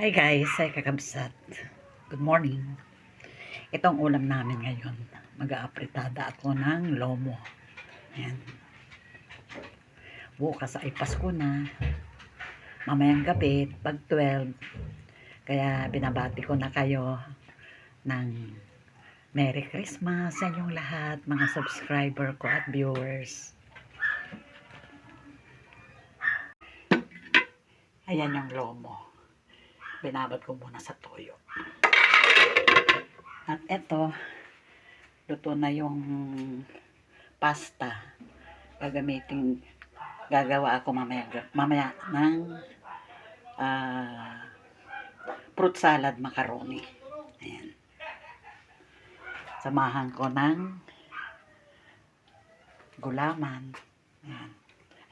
Hi guys, ay kakabsat. Good morning. Itong ulam namin ngayon. Mag-aapritada ako ng lomo. Ayan. Bukas ay Pasko na. Mamayang gabi, pag 12. Kaya binabati ko na kayo ng Merry Christmas sa inyong lahat, mga subscriber ko at viewers. Ayan yung lomo. Binabad ko muna sa toyo. At eto, luto na yung pasta. Gagawa ako mamaya ng fruit salad macaroni. Ayan. Samahan ko ng gulaman. Ayan.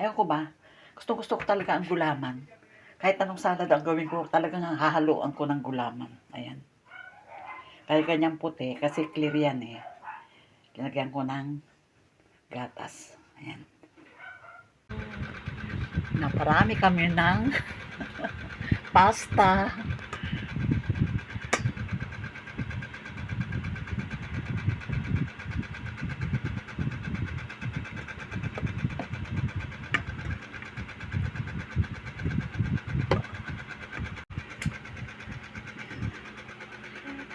Ayaw ko ba? Gusto ko talaga ang gulaman. Kahit anong salad ang gawin ko, talagang hahaluan ko ng gulaman. Ayan. Kahit kanyang puti, kasi clear yan eh. Kinagyan ko ng gatas. Ayan. Naparami kami ng pasta.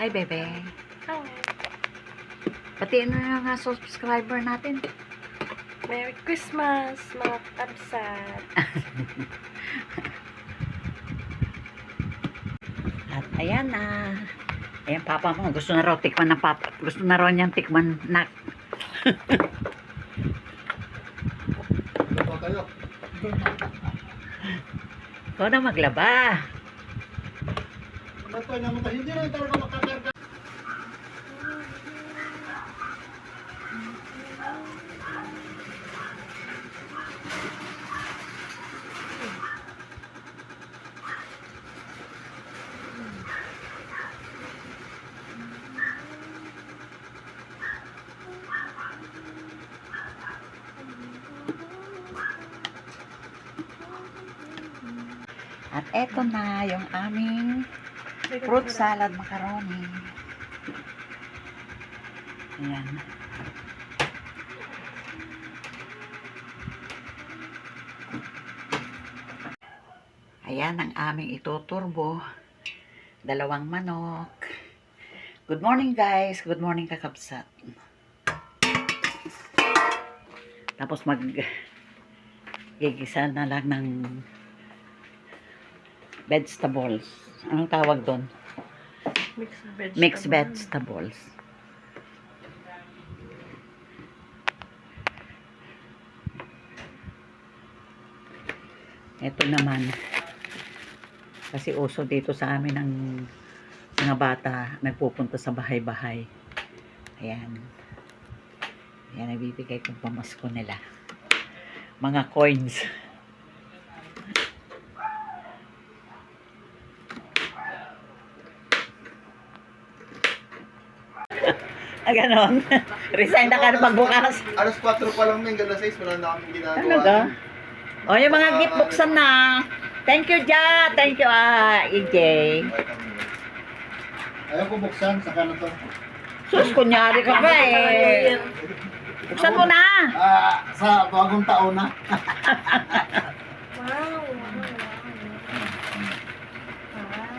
Hi, bebe. Hi. Patiin na yung subscriber natin. Merry Christmas, mga kabsat. At ayan na. Ayan, papa mo. Gusto na raw tikman ng papa. Gusto na raw niyang tikman na. Ikaw na maglaba. Hindi na talaga makakarga. At eto na yung aming fruit salad macaroni. Ayan. Ayan ang aming ituturbo. 2 manok. Good morning guys. Good morning kakabsat. Tapos gigisa na lang ng vegetables. Anong tawag doon? Mixed vegetables. Ito naman. Kasi uso dito sa amin ng mga bata nagpupunta sa bahay-bahay. Ayan. Ayan, nabibigay kong pamasko nila. Mga coins. Ganon. Resign na ka na pagbukas. Alas 4 pa lang may ganda 6, wala na kami ginagawa. Talaga? O, yung mga gift buksan na. Thank you, Ja. Thank you, EJ. Ayaw ko buksan, saka na to. Sus, kunyari ka pa eh. Buksan mo na. Sa bagong taon na. Wow.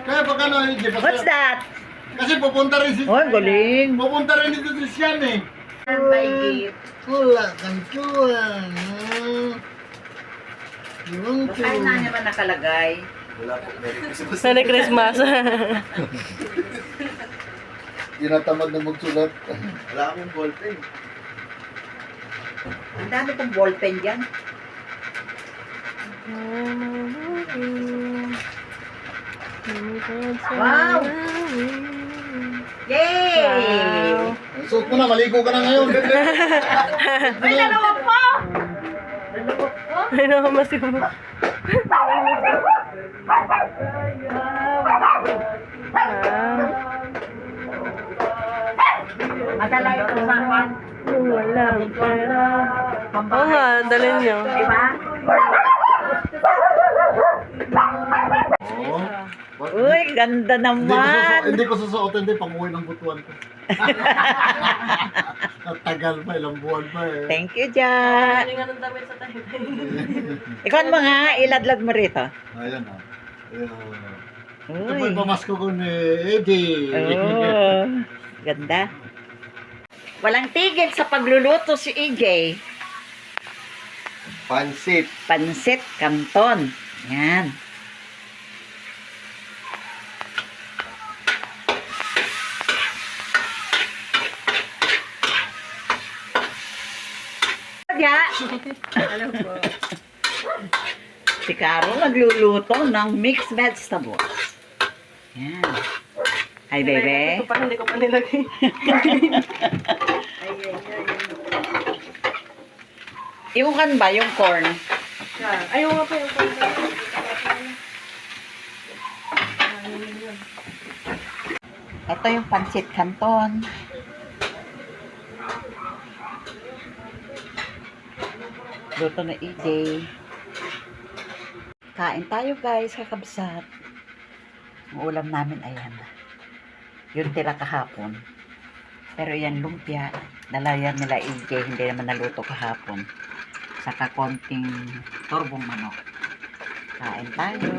Kaya pag ano, What's that? kasi pupunta rin si... Oh, galing. Pupunta rin dito si Sian eh. My gift. Wala kang tuwan. Yung Kain na naman nakalagay. Wala po, Merry Christmas. Merry Christmas. Tinatamad na magsulat. Wala akong ballpen. Ang dami kong ballpen dyan. Wow! Yay! Wow. Suot mo na, maligo ka na ngayon. Ay, dalawa po! Ay, nakamasig mo. Madala ito sa akin. Walang pera. Oo nga, dalhin nyo. Diba? Oo. Uy, Ganda naman. Hindi ko susuotin din pang uwi ng butuan ko. Tagal pa, ilang buwan pa eh. Thank you, Ja. Galing nga ng damit sa tayo. Ikaw mo nga, iladlag mo rito. Ayan ah. Ayan ah. Ito po Uy. yung pamasko ko ni Eddie. Oh, ganda. Walang tigil sa pagluluto si EJ. Pansit. Pansit Canton. Yan. Ja. Alam po. Si Caro nagluluto ng mixed vegetables. Yan. Hi, baby. Ito pa, hindi ko pa nilagay. Ay, ay, ay. Yung kan ba, yung corn? Yan. Ayaw nga po yung pagkakas. Ito yung pansit canton. Luto na EJ. Kain tayo guys, kakabsat. Ang ulam namin ayan. Yung tira kahapon. Pero yan lumpia. Nalayan nila EJ, hindi naman naluto kahapon. Saka konting turbong manok. Kain tayo.